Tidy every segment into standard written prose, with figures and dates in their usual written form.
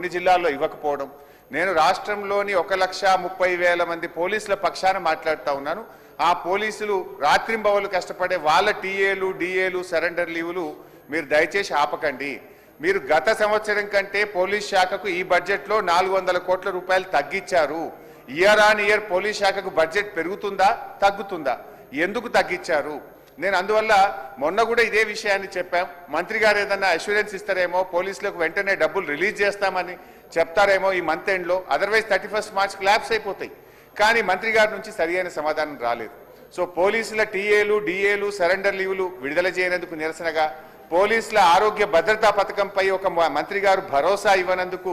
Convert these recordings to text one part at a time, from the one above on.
కొన్ని జిల్లాల్లో ఇవ్వకపోవడం, నేను రాష్ట్రంలోని 1,30,000 మంది పోలీసుల పక్షాన మాట్లాడుతూ ఉన్నాను. ఆ పోలీసులు రాత్రింబవలు కష్టపడే వాళ్ళ టీఏలు డిఏలు సరెండర్ లీవులు మీరు దయచేసి ఆపకండి. మీరు గత సంవత్సరం కంటే పోలీస్ శాఖకు ఈ బడ్జెట్లో 400 కోట్ల రూపాయలు తగ్గించారు. ఇయర్ ఆన్ ఇయర్ పోలీస్ శాఖకు బడ్జెట్ పెరుగుతుందా తగ్గుతుందా? ఎందుకు తగ్గించారు? నేను అందువల్ల మొన్న కూడా ఇదే విషయాన్ని చెప్పాం. మంత్రి గారు ఏదన్నా అష్యూరెన్స్ ఇస్తారేమో, పోలీసులకు వెంటనే డబ్బులు రిలీజ్ చేస్తామని చెప్తారేమో ఈ మంత్ ఎండ్లో, అదర్వైజ్ 31 మార్చ్ క్లాప్స్ అయిపోతాయి. కానీ మంత్రి గారి నుంచి సరియైన సమాధానం రాలేదు. సో పోలీసుల టీఏలు డిఏలు సరెండర్ లీవులు విడుదల చేయనందుకు నిరసనగా, పోలీసుల ఆరోగ్య భద్రతా పథకంపై ఒక మంత్రి గారు భరోసా ఇవ్వనందుకు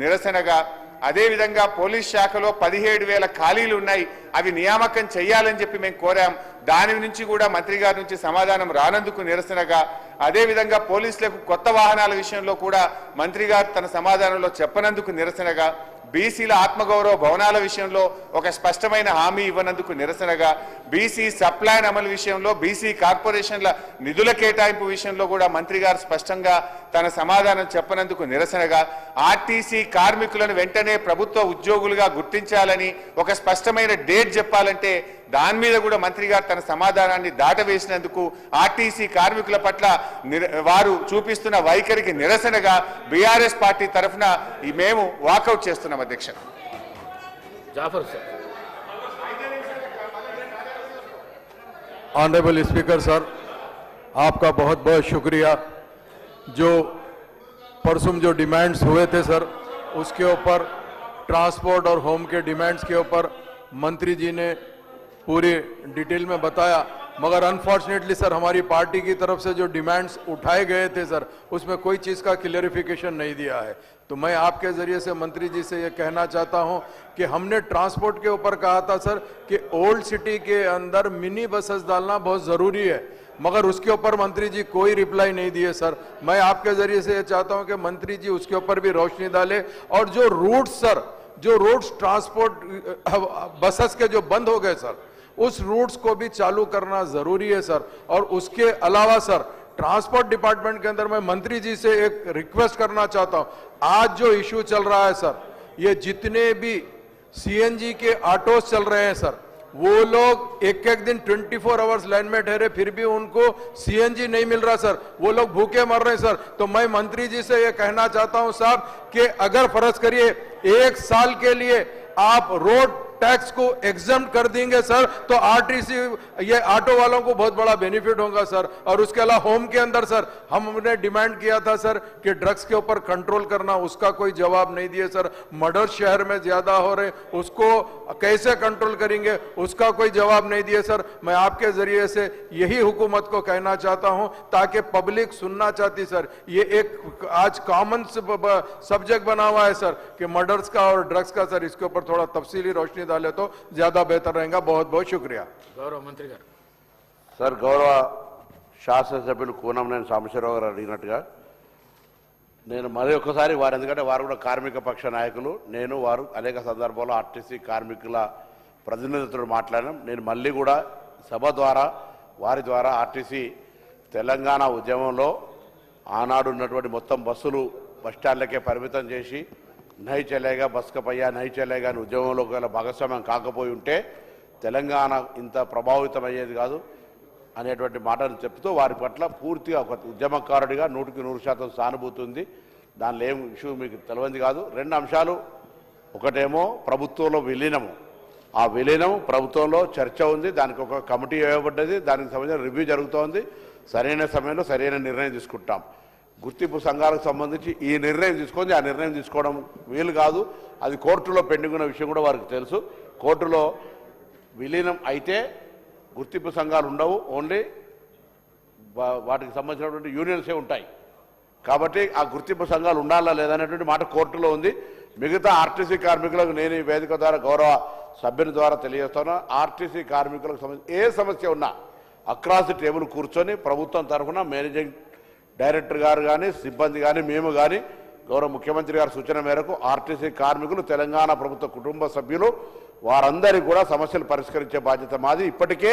నిరసనగా, అదేవిధంగా పోలీస్ శాఖలో 17,000 ఖాళీలు ఉన్నాయి, అవి నియామకం చేయాలని చెప్పి మేము కోరాం. దాని నుంచి కూడా మంత్రి గారి నుంచి సమాధానం రానందుకు నిరసనగా, అదేవిధంగా పోలీసులకు కొత్త వాహనాల విషయంలో కూడా మంత్రి గారు తన సమాధానంలో చెప్పనందుకు నిరసనగా, బీసీల ఆత్మగౌరవ భవనాల విషయంలో ఒక స్పష్టమైన హామీ ఇవ్వనందుకు నిరసనగా, బీసీ సప్లాన్ అమలు విషయంలో, బీసీ కార్పొరేషన్ల నిధుల కేటాయింపు విషయంలో కూడా మంత్రి గారు స్పష్టంగా తన సమాధానం చెప్పనందుకు నిరసనగా, ఆర్టీసీ కార్మికులను వెంటనే ప్రభుత్వ ఉద్యోగులుగా గుర్తించాలని ఒక స్పష్టమైన డేట్ చెప్పాలంటే దాని మీద కూడా మంత్రి గారు తన సమాధానాన్ని దాటవేసినందుకు, ఆర్టీసీ కార్మికుల పట్ల వారు చూపిస్తున్న వైఖరికి నిరసనగా బీఆర్ఎస్ పార్టీ తరఫున మేము వాకౌట్ చేస్తున్నాం. अध्यक्ष Jafar sir. Honourable speaker sir, आपका बहुत बहुत शुक्रिया। जो परसों जो डिमांड्स हुए थे सर, उसके ऊपर ट्रांसपोर्ट और होम के डिमांड्स के ऊपर मंत्री जी ने पूरी डिटेल में बताया, मगर अनफॉर्चुनेटली सर हमारी पार्टी की तरफ से जो डिमांड्स उठाए गए थे सर, उसमें कोई चीज़ का क्लियरिफिकेशन नहीं दिया है। तो मैं आपके ज़रिए से मंत्री जी से ये कहना चाहता हूं कि हमने ट्रांसपोर्ट के ऊपर कहा था सर कि ओल्ड सिटी के अंदर मिनी बसेस डालना बहुत ज़रूरी है, मगर उसके ऊपर मंत्री जी कोई रिप्लाई नहीं दिए सर। मैं आपके ज़रिए से ये चाहता हूं कि मंत्री जी उसके ऊपर भी रोशनी डालें, और जो रूट्स सर, जो रूट्स ट्रांसपोर्ट बसेस के जो बंद हो गए सर, उस रूट्स को भी चालू करना ज़रूरी है सर। और उसके अलावा सर ट्रांसपोर्ट डिपार्टमेंट के अंदर मैं मंत्री जी से एक रिक्वेस्ट करना चाहता हूं, आज जो इशू चल रहा है सर, ये जितने भी सीएनजी के ऑटोस चल रहे हैं सर, वो लोग एक एक दिन 24 आवर्स लाइन में ठहरे, फिर भी उनको सीएनजी नहीं मिल रहा सर, वो लोग भूखे मर रहे हैं सर। तो मैं मंत्री जी से ये कहना चाहता हूं साहब कि अगर फर्ज करिए 1 साल के लिए आप रोड टैक्स को एग्जम्प्ट कर देंगे सर, तो आरटीसी ये ऑटो वालों को बहुत बड़ा बेनिफिट होगा सर। और उसके अलावा होम के अंदर सर हमने डिमांड किया था सर कि ड्रग्स के ऊपर कंट्रोल करना, उसका कोई जवाब नहीं दिए सर। मर्डर शहर में ज्यादा हो रहे, उसको कैसे कंट्रोल करेंगे, उसका कोई जवाब नहीं दिए सर। मैं आपके जरिए से यही हुकूमत को कहना चाहता हूं, ताकि पब्लिक सुनना चाहती सर, ये एक आज कॉमन सब्जेक्ट बना हुआ है सर कि मर्डर्स का और ड्रग्स का सर, इसके ऊपर थोड़ा तफसीली रोशनी डाले तो ज्यादा बेहतर रहेगा। बहुत बहुत शुक्रिया। गौरव मंत्री गाరు सर, गौरव శాసనసభ్యులు కూనంనేని సాంబశివరావు గారు అడిగినట్టుగా నేను మరి ఒక్కసారి వారు, ఎందుకంటే వారు కూడా కార్మిక పక్ష నాయకులు, నేను వారు అనేక సందర్భాల్లో ఆర్టీసీ కార్మికుల ప్రతినిధులతో మాట్లాడాం. నేను మళ్ళీ కూడా సభ ద్వారా వారి ద్వారా ఆర్టీసీ తెలంగాణ ఉద్యమంలో ఆనాడు ఉన్నటువంటి మొత్తం బస్సులు బస్టాండ్లకే పరిమితం చేసి నహీ చలేగా బస్ కా పయ్యా నహీ చలేగా అని ఉద్యమంలో గల భాగస్వామ్యం కాకపోయి ఉంటే తెలంగాణ ఇంత ప్రభావితమయ్యేది కాదు అనేటువంటి మాటను చెప్తూ వారి పట్ల పూర్తిగా ఒక ఉద్యమకారుడిగా 100% సానుభూతి ఉంది. దానిలో ఏం ఇష్యూ మీకు తెలియంది కాదు. 2 అంశాలు, ఒకటేమో ప్రభుత్వంలో విలీనము, ఆ విలీనం ప్రభుత్వంలో చర్చ ఉంది, దానికి ఒక కమిటీ వేయబడ్డది, దానికి సంబంధించిన రివ్యూ జరుగుతోంది. సరైన సమయంలో సరైన నిర్ణయం తీసుకుంటాం. గుర్తింపు సంఘాలకు సంబంధించి ఈ నిర్ణయం తీసుకొని ఆ నిర్ణయం తీసుకోవడం వీలు కాదు, అది కోర్టులో పెండింగ్ ఉన్న విషయం కూడా వారికి తెలుసు. కోర్టులో విలీనం అయితే గుర్తింపు సంఘాలు ఉండవు, ఓన్లీ వాటికి సంబంధించినటువంటి యూనియన్సే ఉంటాయి. కాబట్టి ఆ గుర్తింపు సంఘాలు ఉండాలా లేదనేటువంటి మాట కోర్టులో ఉంది. మిగతా ఆర్టీసీ కార్మికులకు నేను ఈ వేదిక ద్వారా గౌరవ సభ్యుని ద్వారా తెలియజేస్తున్నా, ఆర్టీసీ కార్మికులకు సంబంధించి ఏ సమస్య ఉన్నా అక్రాస్ ది టేబుల్ కూర్చొని ప్రభుత్వం తరఫున మేనేజింగ్ డైరెక్టర్ గారు కానీ సిబ్బంది కానీ మేము కానీ గౌరవ ముఖ్యమంత్రి గారి సూచన మేరకు ఆర్టీసీ కార్మికులు, తెలంగాణ ప్రభుత్వ కుటుంబ సభ్యులు వారందరికీ కూడా సమస్యలు పరిష్కరించే బాధ్యత మాది. ఇప్పటికే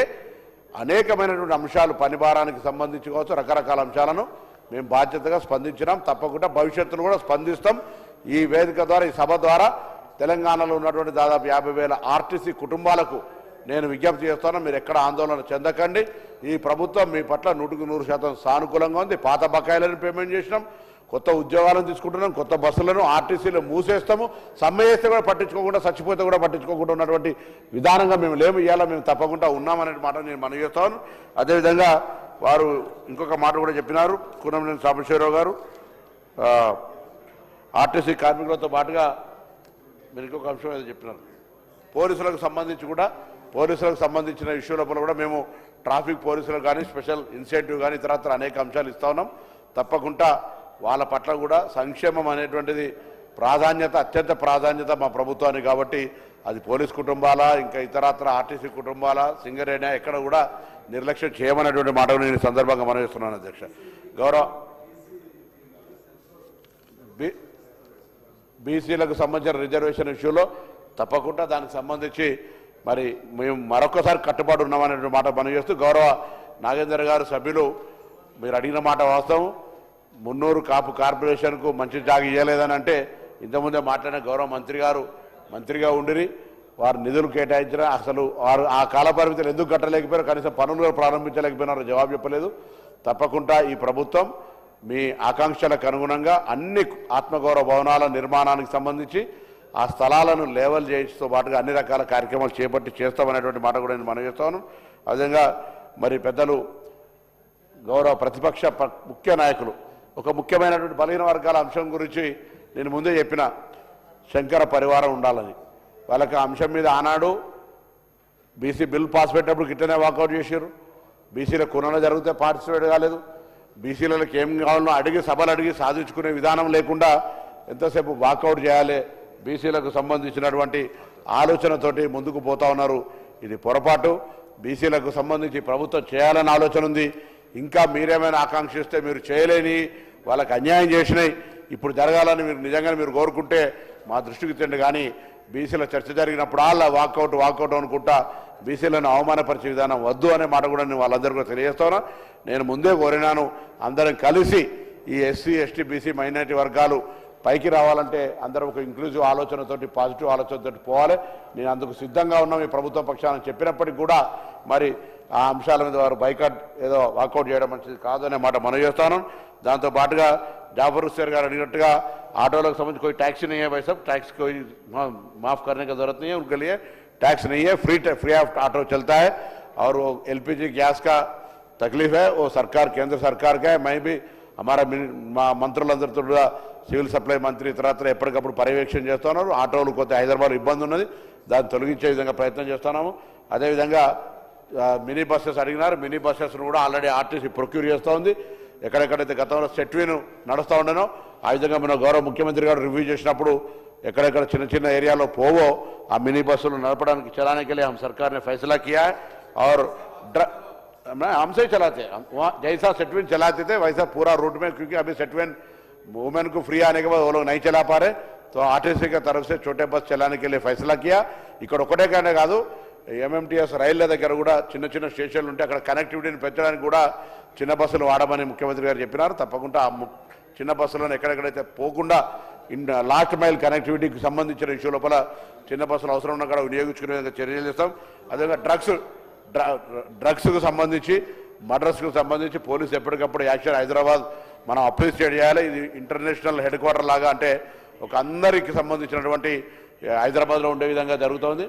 అనేకమైనటువంటి అంశాలు, పని భారానికి సంబంధించి కావచ్చు, రకరకాల అంశాలను మేము బాధ్యతగా స్పందించినాం. తప్పకుండా భవిష్యత్తులో కూడా స్పందిస్తాం. ఈ వేదిక ద్వారా, ఈ సభ ద్వారా తెలంగాణలో ఉన్నటువంటి దాదాపు 50,000 ఆర్టీసీ కుటుంబాలకు నేను విజ్ఞప్తి చేస్తాను. మీరు ఎక్కడ ఆందోళన చెందకండి. ఈ ప్రభుత్వం మీ పట్ల 100% సానుకూలంగా ఉంది. పాత బకాయిలను పేమెంట్ చేసినాం, కొత్త ఉద్యోగాలను తీసుకుంటున్నాం, కొత్త బస్సులను ఆర్టీసీలు మూసేస్తాము. సమ్మె చేస్తే కూడా పట్టించుకోకుండా, చచ్చిపోతే కూడా పట్టించుకోకుండా ఉన్నటువంటి విధానంగా మేము లేము. ఇవాళ మేము తప్పకుండా ఉన్నామనే మాట నేను మనవి చేస్తాను. అదేవిధంగా వారు ఇంకొక మాట కూడా చెప్పినారు, కూనంనేని సాంబశివరావు గారు. ఆర్టీసీ కార్మికులతో పాటుగా మీరు ఇంకొక అంశం ఏదో చెప్పినారు, పోలీసులకు సంబంధించిన ఇష్యూ లోపల కూడా మేము ట్రాఫిక్ పోలీసులకు కానీ, స్పెషల్ ఇన్సెంటివ్ కానీ, ఇతరత్ర అనేక అంశాలు ఇస్తా ఉన్నాం. తప్పకుండా వాళ్ళ పట్ల కూడా సంక్షేమం అనేటువంటిది అత్యంత ప్రాధాన్యత మా ప్రభుత్వానికి. కాబట్టి అది పోలీస్ కుటుంబాల, ఇంకా ఇతరత్ర ఆర్టీసీ కుటుంబాల, సింగరేణి ఎక్కడ కూడా నిర్లక్ష్యం చేయమనేటువంటి మాటను నేను ఈ సందర్భంగా మనవి చేస్తున్నాను. అధ్యక్ష, గౌరవ బీసీలకు సంబంధించిన రిజర్వేషన్ ఇష్యూలో తప్పకుండా దానికి సంబంధించి మరి మేము మరొకసారి కట్టుబాటు ఉన్నామనే మాట మనవి చేస్తూ, గౌరవ నాగేందర్ గారు సభ్యులు మీరు అడిగిన మాట వాస్తవం. మున్నూరు కాపు కార్పొరేషన్కు మంచి జాగా ఇవ్వలేదని అంటే ఇంతకుముందే మాట్లాడిన గౌరవ మంత్రి గారు మంత్రిగా ఉండిరి, వారు నిధులు కేటాయించిన అసలు వారు ఆ కాల పరిమితులు ఎందుకు కట్టలేకపోయారు, కనీసం పనులు ప్రారంభించలేకపోయినారో జవాబు చెప్పలేదు. తప్పకుండా ఈ ప్రభుత్వం మీ ఆకాంక్షలకు అనుగుణంగా అన్ని ఆత్మగౌరవ భవనాల నిర్మాణానికి సంబంధించి ఆ స్థలాలను లేవల్ చేయడంతో పాటుగా అన్ని రకాల కార్యక్రమాలు చేపట్టి చేస్తామనేటువంటి మాట కూడా నేను మనవి చేస్తాను. అదేవిధంగా మరి పెద్దలు గౌరవ ప్రతిపక్ష ముఖ్య నాయకులు ఒక ముఖ్యమైనటువంటి బలహీన వర్గాల అంశం గురించి నేను ముందే చెప్పిన, శంకర పరివారం ఉండాలని. వాళ్ళకి ఆ అంశం మీద ఆనాడు బీసీ బిల్ పాస్ పెట్టినప్పుడు గిట్టనే వాకౌట్ చేశారు. బీసీల కులంలో జరిగితే పార్టిసిపేట్ కాలేదు. బీసీలకు ఏం కావాలనో అడిగి సభలు అడిగి సాధించుకునే విధానం లేకుండా ఎంతసేపు వాకౌట్ చేయాలి, బీసీలకు సంబంధించినటువంటి ఆలోచనతోటి ముందుకు పోతా ఉన్నారు. ఇది పొరపాటు. బీసీలకు సంబంధించి ప్రభుత్వం చేయాలని ఆలోచన ఉంది. ఇంకా మీరేమైనా ఆకాంక్షిస్తే మీరు చేయలేని, వాళ్ళకి అన్యాయం చేసినాయి ఇప్పుడు జరగాలని మీరు నిజంగా మీరు కోరుకుంటే మా దృష్టికి తెండి. కానీ బీసీల చర్చ జరిగినప్పుడు వాకౌట్ అనుకుంటా బీసీలను అవమానపరిచే విధానం వద్దు అనే మాట కూడా నేను వాళ్ళందరూ కూడా తెలియజేస్తాను. నేను ముందే కోరినాను, అందరం కలిసి ఈ ఎస్సీ ఎస్టీ బీసీ మైనారిటీ వర్గాలు పైకి రావాలంటే అందరూ ఒక ఇంక్లూజివ్ ఆలోచనతోటి, పాజిటివ్ ఆలోచనతోటి పోవాలి. నేను అందుకు సిద్ధంగా ఉన్నాం ఈ ప్రభుత్వ పక్షాన్ని చెప్పినప్పటికీ కూడా మరి ఆ అంశాల మీద వారు బైకాట్ ఏదో వాకౌట్ చేయడం మంచిది కాదనే మాట మనం చేస్తాను. దాంతో పాటుగా जाफर हुसैन गाరు అడిగినట్టుగా ఆటోలకు సంబంధించి कोई टैक्स नहीं है भाई साहब, टैक्स कोई माफ़ करने की ज़रूरत नहीं है, उनके लिए टैक्स नहीं है, फ्री ऑफ ऑटो चलता है। और वो एलपीजी गैस का तकलीफ है वो सरकार केंद्र सरकार का है। मैं भी हमारा మంత్రులందరితో కూడా సివిల్ సప్లై మంత్రి ఇతరత్ర ఎప్పటికప్పుడు పర్యవేక్షణ చేస్తున్నారు. ఆటోలు కొత్త హైదరాబాద్ ఇబ్బంది ఉన్నది, దాన్ని తొలగించే విధంగా ప్రయత్నం చేస్తున్నాము. అదేవిధంగా మినీ బస్సెస్ అడిగినారు, మినీ బస్సెస్ను కూడా ఆల్రెడీ ఆర్టీసీ ప్రొక్యూర్ చేస్తూ ఉంది. ఎక్కడెక్కడైతే గతంలో సెట్వీను నడుస్తూ ఉండనో ఆ విధంగా మన గౌరవ ముఖ్యమంత్రి గారు రివ్యూ చేసినప్పుడు ఎక్కడెక్కడ చిన్న చిన్న ఏరియాలో పోవో ఆ మినీ బస్సులు నడపడానికి चलाने के लिए हम सरकार ने फैसला किया है। और हमसे ही चलाते हैं, जैसा सेटवेन चलाते थे वैसा पूरा रूट में, क्योंकि अभी सेटवेन वुमेन को फ्री आने के बाद वो लोग नहीं चला पा रहे, तो आरटीसी की तरफ से छोटे बस चलाने के लिए फैसला किया। ఇక్కడ ఒకటే కానే కాదు, ఎంఎంటీఎస్ రైళ్ల దగ్గర కూడా చిన్న చిన్న స్టేషన్లు ఉంటే అక్కడ కనెక్టివిటీని పెంచడానికి కూడా చిన్న బస్సులు వాడమని ముఖ్యమంత్రి గారు చెప్పినారు. తప్పకుండా చిన్న బస్సులను ఎక్కడెక్కడైతే పోకుండా లాస్ట్ మైల్ కనెక్టివిటీకి సంబంధించిన ఇష్యూ లోపల చిన్న బస్సులు అవసరం ఉన్న కూడా వినియోగించుకునే విధంగా చర్యలు చేస్తాం. అదేవిధంగా డ్రగ్స్కు సంబంధించి, మర్డర్స్కు సంబంధించి పోలీసు ఎప్పటికప్పుడు యాక్షన్ హైదరాబాద్ మనం అప్రిషియేట్ చేయాలి. ఇది ఇంటర్నేషనల్ హెడ్ క్వార్టర్ లాగా, అంటే ఒక అందరికి సంబంధించినటువంటి హైదరాబాద్లో ఉండే విధంగా జరుగుతోంది.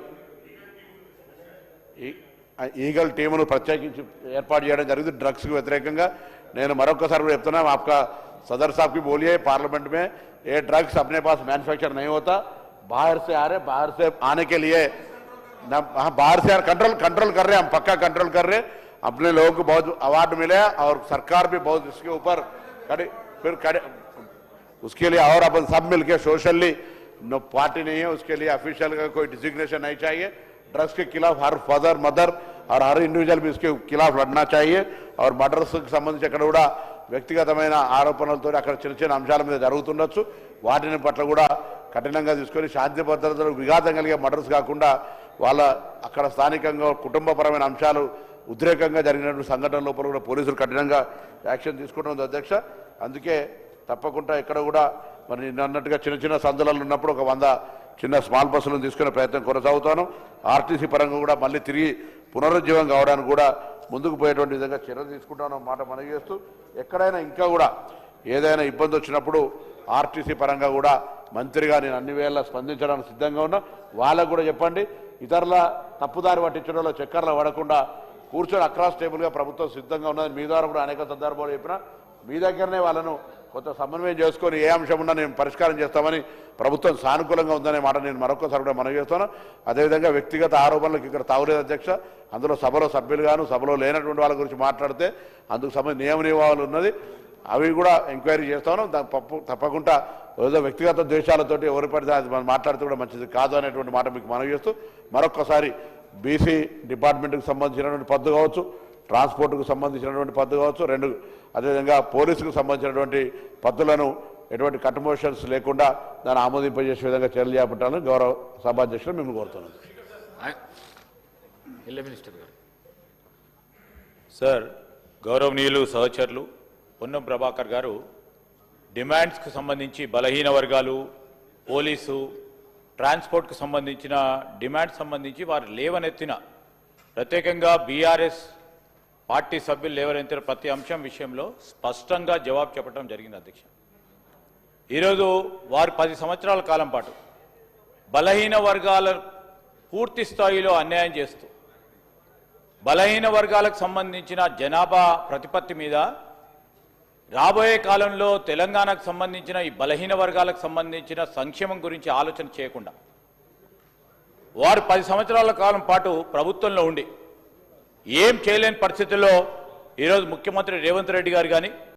ఈగల్ టీమును ప్రత్యేకించి ఏర్పాటు చేయడం జరిగింది డ్రగ్స్కు వ్యతిరేకంగా. నేను మరొకసారి కూడా చెప్తున్నా, आपका सदर साहब की बोलिए पार्लियामेंट में, ये ड्रग्स अपने पास मैन्युफैक्चर नहीं होता, बाहर से आ रहे, बाहर से आने के लिए बाहर से कंट्रोल कर रहे हैं, हम पक्का कंट्रोल कर रहे हैं। अपने लोगों को बहुत अवार्ड मिले और सरकार भी बहुत इसके ऊपर खड़े उसके लिए, और अपन सब मिलकर सोशली, नो पार्टी नहीं है उसके लिए ऑफिशियल का कोई डिजिग्नेशन नहीं चाहिए। ड्रग्स के खिलाफ हर फादर मदर और हर इंडिविजुअल भी इसके खिलाफ लड़ना चाहिए। और मर्डर्स की संबंधी అక్కడ కూడా వ్యక్తిగతమైన ఆరోపణలతో అక్కడ చిన్న చిన్న అంశాల మీద జరుగుతుండొచ్చు, వాటిని పట్ల కూడా కఠినంగా తీసుకొని శాంతి భద్రతలకు విఘాతం కలిగే మర్డర్స్ కాకుండా వాళ్ళ అక్కడ స్థానికంగా కుటుంబపరమైన అంశాలు ఉద్రేకంగా జరిగినటువంటి సంఘటన లోపల కూడా పోలీసులు కఠినంగా యాక్షన్ తీసుకుంటుంది అధ్యక్ష. అందుకే తప్పకుండా ఇక్కడ కూడా మరి నిన్న అన్నట్టుగా చిన్న చిన్న సందులలో ఉన్నప్పుడు ఒక 100 చిన్న స్మాల్ బస్సులను తీసుకునే ప్రయత్నం కొనసాగుతాను. ఆర్టీసీ పరంగా కూడా మళ్ళీ తిరిగి పునరుజ్జీవం కావడానికి కూడా ముందుకు పోయేటువంటి విధంగా చర్యలు తీసుకుంటాను మాట మనవి చేస్తూ, ఎక్కడైనా ఇంకా కూడా ఏదైనా ఇబ్బంది వచ్చినప్పుడు ఆర్టీసీ పరంగా కూడా మంత్రిగా నేను అన్ని వేళ స్పందించడానికి సిద్ధంగా ఉన్నా. వాళ్ళకు కూడా చెప్పండి, ఇతరుల తప్పుదారి పట్టించడంలో చక్కర్లు పడకుండా కూర్చొని అక్రాస్ టేబుల్గా ప్రభుత్వం సిద్ధంగా ఉన్నది. మీ ద్వారా కూడా అనేక సందర్భాలు చెప్పినా మీ దగ్గరనే వాళ్ళను కొంత సమన్వయం చేసుకొని ఏ అంశం ఉన్నా నేను పరిష్కారం చేస్తామని ప్రభుత్వం సానుకూలంగా ఉందనే మాట నేను మరొకసారి కూడా మనవి చేస్తాను. అదేవిధంగా వ్యక్తిగత ఆరోపణలకు ఇక్కడ తావులేదు అధ్యక్ష. అందులో సభలో సభ్యులుగాను సభలో లేనటువంటి వాళ్ళ గురించి మాట్లాడితే అందుకు సంబంధించిన నియమ నియమాలు ఉన్నది, అవి కూడా ఎంక్వైరీ చేస్తాను. తప్పకుండా ఏదో వ్యక్తిగత ద్వేషాలతోటి ఎవరి పడితే అది మనం మాట్లాడితే కూడా మంచిది కాదు అనేటువంటి మాట మీకు మనవి చేస్తూ, మరొక్కసారి బీసీ డిపార్ట్మెంట్కి సంబంధించినటువంటి పద్దు కావచ్చు, ట్రాన్స్పోర్ట్కు సంబంధించినటువంటి పద్దు కావచ్చు, అదేవిధంగా పోలీసుకు సంబంధించినటువంటి పద్దులను ఎటువంటి కట్మోషన్స్ లేకుండా దాన్ని ఆమోదింపజేసే విధంగా చర్యలు చేపట్టాలని గౌరవ సభాధ్యక్షులు మిమ్మల్ని కోరుతున్నాను. ఎల్ఏ మినిస్టర్ గారు. సార్, గౌరవనీయులు సహచరులు పొన్నం ప్రభాకర్ గారు డిమాండ్స్కు సంబంధించి బలహీన వర్గాలు, పోలీసు, ట్రాన్స్పోర్ట్కు సంబంధించిన డిమాండ్స్ సంబంధించి వారు లేవనెత్తిన, ప్రత్యేకంగా బీఆర్ఎస్ పార్టీ సభ్యులు లేవనెత్తిన ప్రతి అంశం విషయంలో స్పష్టంగా జవాబు చెప్పడం జరిగింది అధ్యక్ష. ఈరోజు వారు 10 సంవత్సరాల కాలం పాటు బలహీన వర్గాల పూర్తి స్థాయిలో అన్యాయం చేస్తూ బలహీన వర్గాలకు సంబంధించిన జనాభా ప్రతిపత్తి మీద రాబోయే కాలంలో తెలంగాణకు సంబంధించిన ఈ బలహీన వర్గాలకు సంబంధించిన సంక్షేమం గురించి ఆలోచన చేయకుండా వారు 10 సంవత్సరాల కాలం పాటు ప్రభుత్వంలో ఉండి ఏం చేయలేని పరిస్థితుల్లో ఈరోజు ముఖ్యమంత్రి రేవంత్ రెడ్డి గారు కానీ